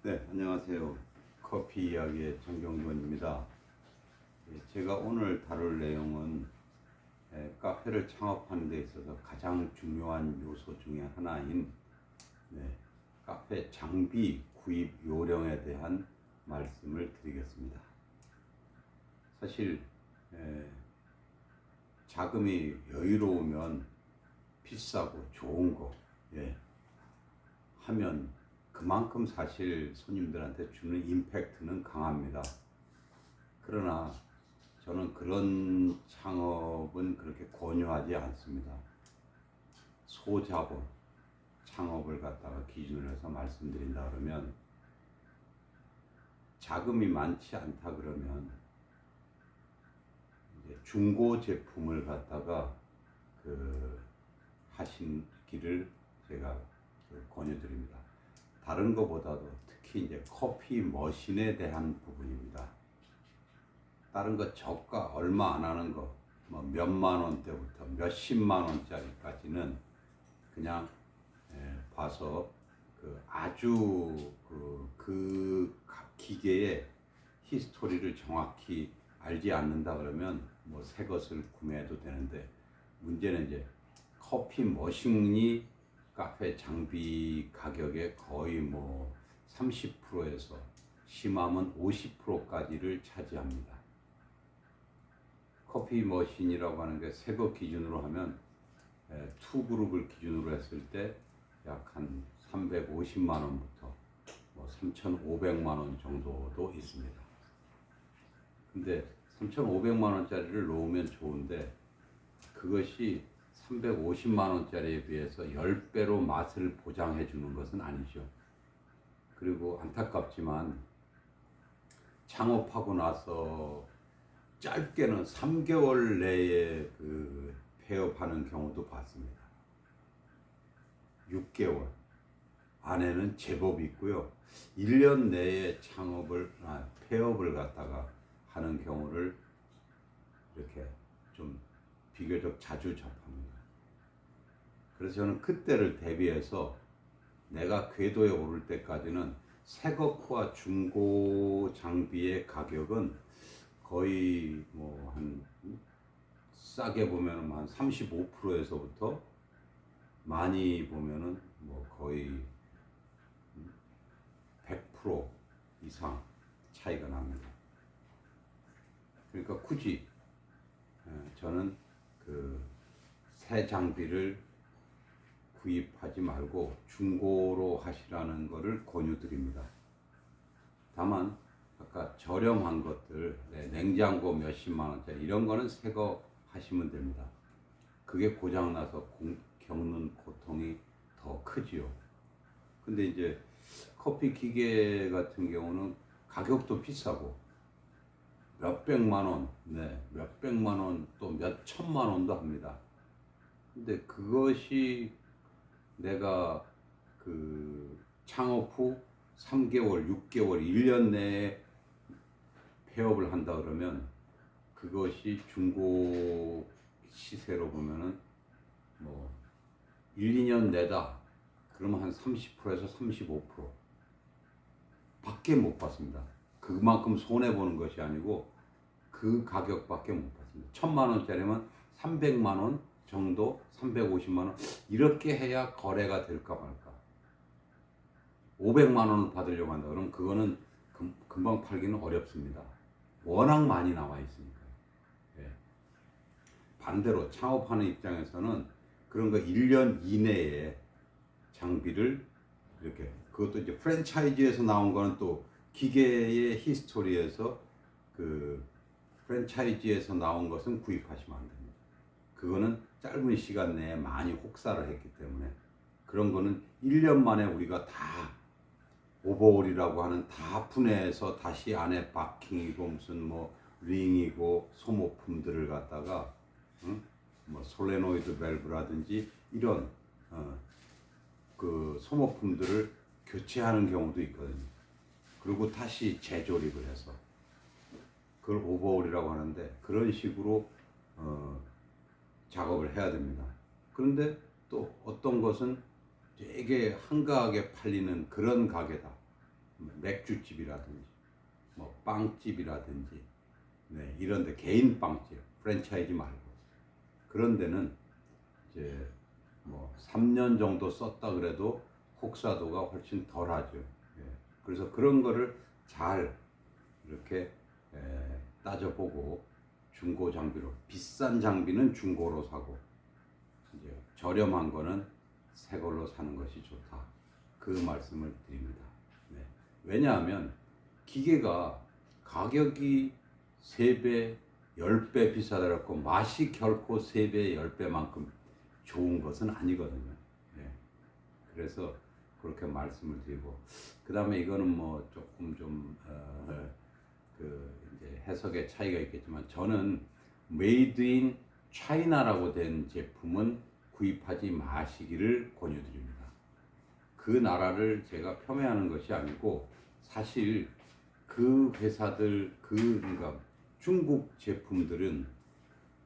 네, 안녕하세요. 커피 이야기의 정경돈입니다. 제가 오늘 다룰 내용은 카페를 창업하는 데 있어서 가장 중요한 요소 중에 하나인 카페 장비 구입 요령에 대한 말씀을 드리겠습니다. 사실 자금이 여유로우면 비싸고 좋은 거 하면 그만큼 사실 손님들한테 주는 임팩트는 강합니다. 그러나 저는 그런 창업은 그렇게 권유하지 않습니다. 소자본 창업을 갖다가 기준으로 해서 말씀드린다 그러면, 자금이 많지 않다 그러면 이제 중고 제품을 갖다가 하시기를 제가 권유드립니다. 다른 것보다도 특히 이제 커피 머신에 대한 부분입니다. 다른 거 저가 얼마 안 하는 거, 뭐 몇만 원대부터 몇십만 원짜리까지는 그냥 봐서 아주 기계의 히스토리를 정확히 알지 않는다 그러면 뭐 새 것을 구매해도 되는데, 문제는 이제 커피 머신이 카페 장비 가격의 거의 뭐 30%에서 심하면 50%까지를 차지합니다. 커피 머신이라고 하는 게 새 거 기준으로 하면 투그룹을 기준으로 했을 때 약 한 350만 원부터 뭐 3,500만 원 정도도 있습니다. 근데 3,500만 원짜리를 놓으면 좋은데, 그것이 350만 원짜리에 비해서 10배로 맛을 보장해 주는 것은 아니죠. 그리고 안타깝지만 창업하고 나서 짧게는 3개월 내에 폐업하는 경우도 봤습니다. 6개월 안에는 제법 있고요. 1년 내에 폐업을 갖다가 하는 경우를 이렇게 좀 비교적 자주 접합니다. 그래서 저는 그때를 대비해서 내가 궤도에 오를 때까지는 새 것과 중고 장비의 가격은 거의 뭐 한 싸게 보면 한 35%에서부터 많이 보면은 뭐 거의 100% 이상 차이가 납니다. 그러니까 굳이 저는 새 장비를 구입하지 말고 중고로 하시라는 것을 권유드립니다. 다만 아까 저렴한 것들, 냉장고 몇십만 원짜리 이런 거는 새 거 하시면 됩니다. 그게 고장나서 겪는 고통이 더 크지요. 근데 이제 커피 기계 같은 경우는 가격도 비싸고 몇백만 원, 몇백만 원, 또 몇천만 원도 합니다. 근데 그것이 내가 창업 후 3개월, 6개월, 1년 내에 폐업을 한다 그러면, 그것이 중고 시세로 보면은 뭐 1, 2년 내다 그러면 한 30%에서 35% 밖에 못 받습니다. 그만큼 손해 보는 것이 아니고 그 가격밖에 못 받습니다. 1,000만 원짜리면 300만 원 정도, 350만 원 이렇게 해야 거래가 될까 말까. 500만 원을 받으려고 한다 그러면 그거는 금방 팔기는 어렵습니다. 워낙 많이 나와 있으니까. 반대로 창업하는 입장에서는 그런 거 1년 이내에 장비를 이렇게, 그것도 이제 프랜차이즈에서 나온 거는 또 기계의 히스토리에서 프랜차이즈에서 나온 것은 구입하시면 안 됩니다. 그거는 짧은 시간 내에 많이 혹사를 했기 때문에, 그런 거는 1년 만에 우리가 다 오버홀이라고 하는 다 분해해서 다시 안에 바킹이고 무슨 뭐 링이고 소모품들을 갖다가 뭐 솔레노이드 밸브라든지 이런 소모품들을 교체하는 경우도 있거든요. 그리고 다시 재조립을 해서 그걸 오버홀이라고 하는데, 그런 식으로 작업을 해야 됩니다. 그런데 또 어떤 것은 되게 한가하게 팔리는 그런 가게다. 맥주집이라든지 뭐 빵집이라든지 네, 이런데 개인 빵집 프랜차이즈 말고 그런 데는 이제 뭐 3년 정도 썼다 그래도 혹사도가 훨씬 덜하죠. 예. 그래서 그런 거를 잘 이렇게 따져보고 중고 장비로 비싼 장비는 중고로 사고 이제 저렴한 거는 새 걸로 사는 것이 좋다. 그 말씀을 드립니다. 네. 왜냐하면 기계가 가격이 3배, 10배 비싸더라고 맛이 결코 3배, 10배만큼 좋은 것은 아니거든요. 네. 그래서 그렇게 말씀을 드리고 그 다음에 이거는 뭐 조금 좀 그 이제 해석의 차이가 있겠지만 저는 메이드 인 차이나라고 된 제품은 구입하지 마시기를 권유드립니다. 그 나라를 제가 폄훼하는 것이 아니고 사실 그 회사들 그러니까 중국 제품들은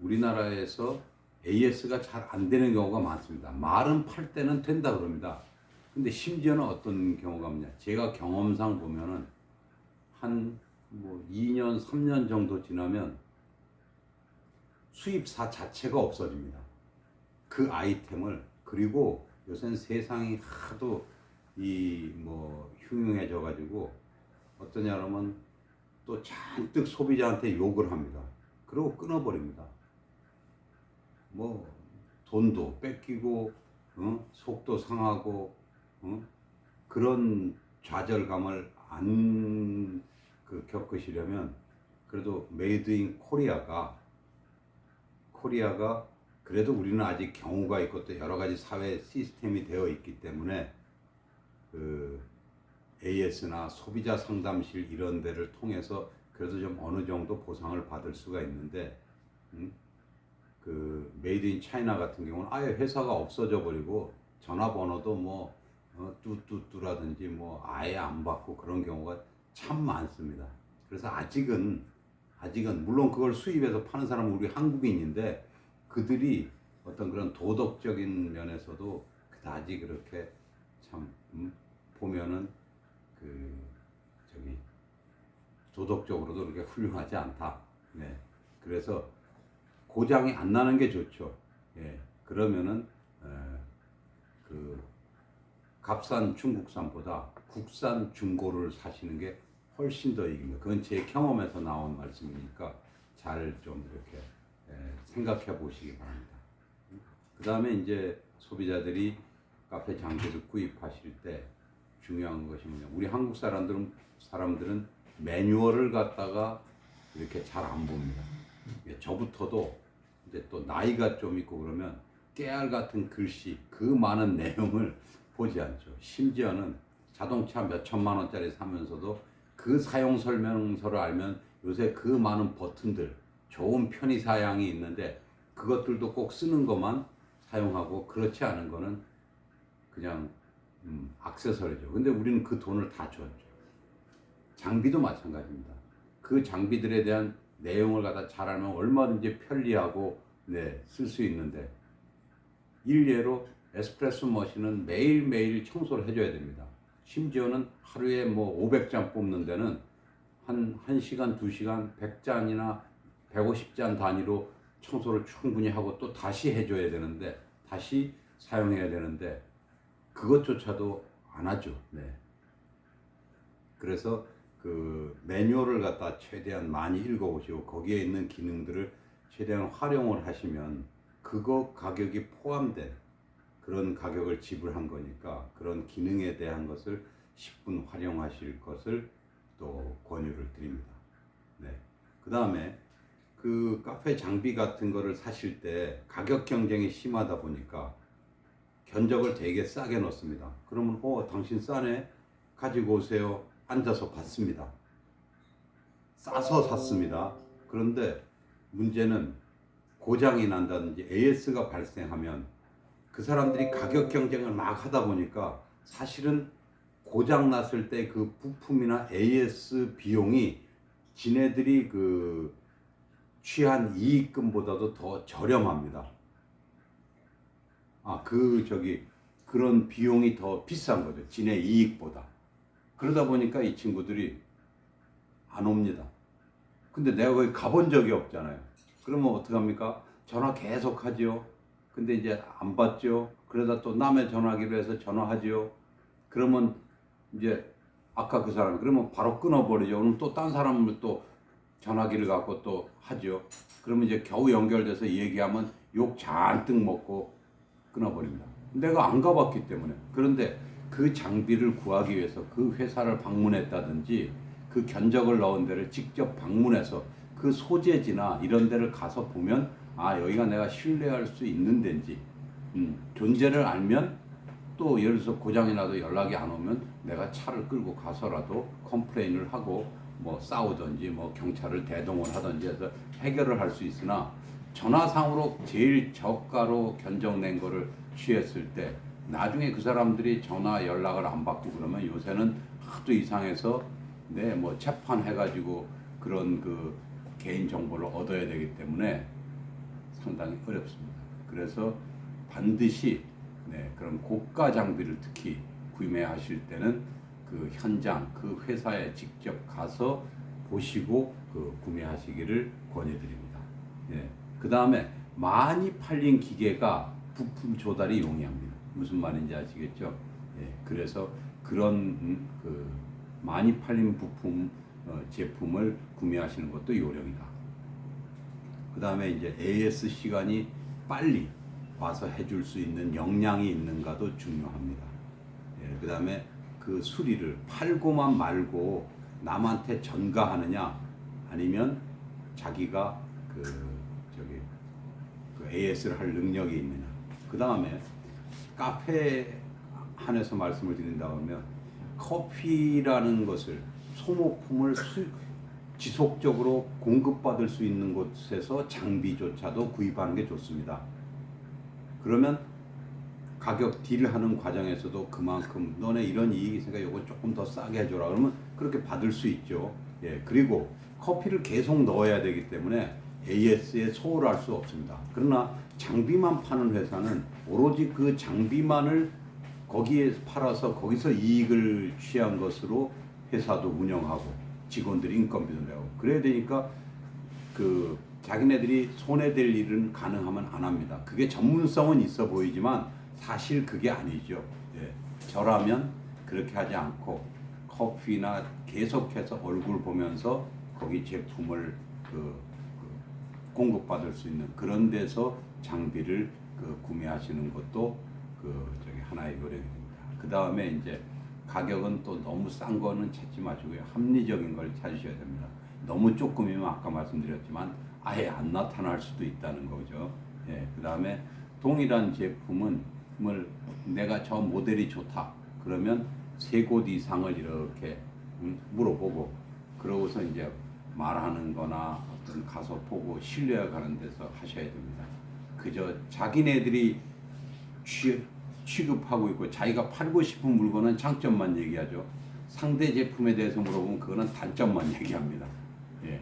우리나라에서 AS가 잘 안 되는 경우가 많습니다. 말은 팔 때는 된다 그럽니다. 근데 심지어는 어떤 경우가 있냐? 제가 경험상 보면은 한 뭐 2년, 3년 정도 지나면 수입사 자체가 없어집니다. 그 아이템을 그리고 요새는 세상이 하도 이 뭐 흉흉해져 가지고 어떠냐 그러면 또 잔뜩 소비자한테 욕을 합니다. 그리고 끊어버립니다. 뭐 돈도 뺏기고 속도 상하고 그런 좌절감을 안 겪으시려면 그래도 메이드 인 코리아가 그래도 우리는 아직 경우가 있고 또 여러 가지 사회 시스템이 되어 있기 때문에 그 AS나 소비자 상담실 이런 데를 통해서 그래도 좀 어느 정도 보상을 받을 수가 있는데 그 메이드 인 차이나 같은 경우는 아예 회사가 없어져 버리고 전화번호도 뭐 뚜뚜뚜라든지 뭐 아예 안 받고 그런 경우가 참 많습니다. 그래서 아직은 물론 그걸 수입해서 파는 사람은 우리 한국인인데 그들이 어떤 그런 도덕적인 면에서도 그다지 그렇게 참 보면은 그 저기 도덕적으로도 그렇게 훌륭하지 않다. 네. 그래서 고장이 안 나는 게 좋죠. 예. 그러면은 그 값싼 중국산보다 국산 중고를 사시는 게 훨씬 더 이깁니다. 그건 제 경험에서 나온 말씀이니까 잘 좀 이렇게 생각해 보시기 바랍니다. 그 다음에 이제 소비자들이 카페 장비를 구입하실 때 중요한 것이 뭐냐. 우리 한국 사람들은 매뉴얼을 갖다가 이렇게 잘 안 봅니다. 저부터도 이제 또 나이가 좀 있고 그러면 깨알 같은 글씨 그 많은 내용을 보지 않죠. 심지어는 자동차 몇 천만 원짜리 사면서도 그 사용 설명서를 알면 요새 그 많은 버튼들 좋은 편의 사양이 있는데 그것들도 꼭 쓰는 것만 사용하고 그렇지 않은 거는 그냥 액세서리죠. 근데 우리는 그 돈을 다 줬죠. 장비도 마찬가지입니다. 그 장비들에 대한 내용을 갖다 잘 알면 얼마든지 편리하고 쓸 수 있는데 일례로 에스프레소 머신은 매일매일 청소를 해줘야 됩니다. 심지어는 하루에 뭐 500잔 뽑는 데는 한 1시간, 2시간 100잔이나 150잔 단위로 청소를 충분히 하고 또 다시 해줘야 되는데 다시 사용해야 되는데 그것조차도 안 하죠. 네. 그래서 그 매뉴얼을 갖다 최대한 많이 읽어보시고 거기에 있는 기능들을 최대한 활용을 하시면 그거 가격이 포함된 그런 가격을 지불한 거니까 그런 기능에 대한 것을 10분 활용하실 것을 또 권유를 드립니다. 네. 그 다음에 그 카페 장비 같은 거를 사실 때 가격 경쟁이 심하다 보니까 견적을 되게 싸게 넣습니다. 그러면 당신 싸네? 가지고 오세요. 앉아서 받습니다. 싸서 샀습니다. 그런데 문제는 고장이 난다든지 AS가 발생하면 그 사람들이 가격 경쟁을 막 하다 보니까 사실은 고장 났을 때 그 부품이나 AS 비용이 지네들이 그 취한 이익금보다도 더 저렴합니다. 그런 비용이 더 비싼 거죠. 지네 이익보다. 그러다 보니까 이 친구들이 안 옵니다. 근데 내가 거기 가본 적이 없잖아요. 그러면 어떡합니까? 전화 계속 하지요. 근데 이제 안 받죠. 그러다 또 남의 전화기로 해서 전화하지요. 그러면 이제 아까 그 사람 그러면 바로 끊어버리죠. 그럼 또 딴 사람을 또 전화기를 갖고 또 하죠. 그러면 이제 겨우 연결돼서 얘기하면 욕 잔뜩 먹고 끊어버립니다. 내가 안 가봤기 때문에. 그런데 그 장비를 구하기 위해서 그 회사를 방문했다든지 그 견적을 넣은 데를 직접 방문해서 그 소재지나 이런 데를 가서 보면 아 여기가 내가 신뢰할 수 있는 데인지 존재를 알면 또 예를 들어서 고장이 나도 연락이 안 오면 내가 차를 끌고 가서라도 컴플레인을 하고 뭐 싸우든지 뭐 경찰을 대동을 하든지 해서 해결을 할 수 있으나 전화상으로 제일 저가로 견적낸 거를 취했을 때 나중에 그 사람들이 전화 연락을 안 받고 그러면 요새는 하도 이상해서 네 뭐 재판해가지고 그런 그 개인 정보를 얻어야 되기 때문에 상당히 어렵습니다. 그래서 반드시 네, 그런 고가 장비를 특히 구매하실 때는 그 현장, 그 회사에 직접 가서 보시고 그 구매하시기를 권해드립니다. 예. 그 다음에 많이 팔린 기계가 부품 조달이 용이합니다. 무슨 말인지 아시겠죠? 예. 그래서 그런 그 많이 팔린 부품 제품을 구매하시는 것도 요령이다. 그 다음에 이제 AS 시간이 빨리 와서 해줄 수 있는 역량이 있는가도 중요합니다. 예, 그 다음에 그 수리를 팔고만 말고 남한테 전가하느냐 아니면 자기가 그 AS를 할 능력이 있느냐. 그 다음에 카페 한해서 말씀을 드린다고 하면 커피라는 것을 소모품을 지속적으로 공급받을 수 있는 곳에서 장비조차도 구입하는 게 좋습니다. 그러면 가격 딜하는 과정에서도 그만큼 너네 이런 이익이 있으니까 이거 조금 더 싸게 해줘라 그러면 그렇게 받을 수 있죠. 예, 그리고 커피를 계속 넣어야 되기 때문에 AS에 소홀할 수 없습니다. 그러나 장비만 파는 회사는 오로지 그 장비만을 거기에 팔아서 거기서 이익을 취한 것으로 회사도 운영하고 직원들이 인건비도 내고 그래야 되니까 그 자기네들이 손해될 일은 가능하면 안 합니다. 그게 전문성은 있어 보이지만 사실 그게 아니죠. 예. 저라면 그렇게 하지 않고 커피나 계속해서 얼굴 보면서 거기 제품을 공급받을 수 있는 그런 데서 장비를 구매하시는 것도 하나의 요령입니다. 그 다음에 이제 가격은 또 너무 싼 거는 찾지 마시고요. 합리적인 걸 찾으셔야 됩니다. 너무 조금이면 아까 말씀드렸지만 아예 안 나타날 수도 있다는 거죠. 예, 그 다음에 동일한 제품을 내가 저 모델이 좋다 그러면 3곳 이상을 이렇게 물어보고 그러고서 이제 말하는 거나 어떤 가서 보고 신뢰가는 데서 하셔야 됩니다. 그저 자기네들이 취급하고 있고 자기가 팔고 싶은 물건은 장점만 얘기하죠. 상대 제품에 대해서 물어보면 그거는 단점만 얘기합니다. 예.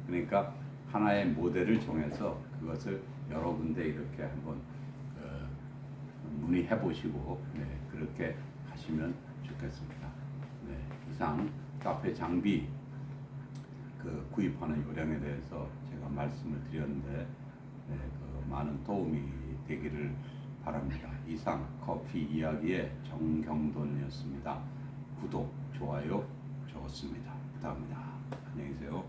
그러니까 하나의 모델을 정해서 그것을 여러 군데 이렇게 한번 문의해 보시고 네, 그렇게 하시면 좋겠습니다. 네, 이상 카페 장비 구입하는 요령에 대해서 제가 말씀을 드렸는데 네, 많은 도움이 되기를 바랍니다. 이상 커피 이야기의 정경돈이었습니다. 구독, 좋아요 적었습니다. 부탁합니다. 안녕히 계세요.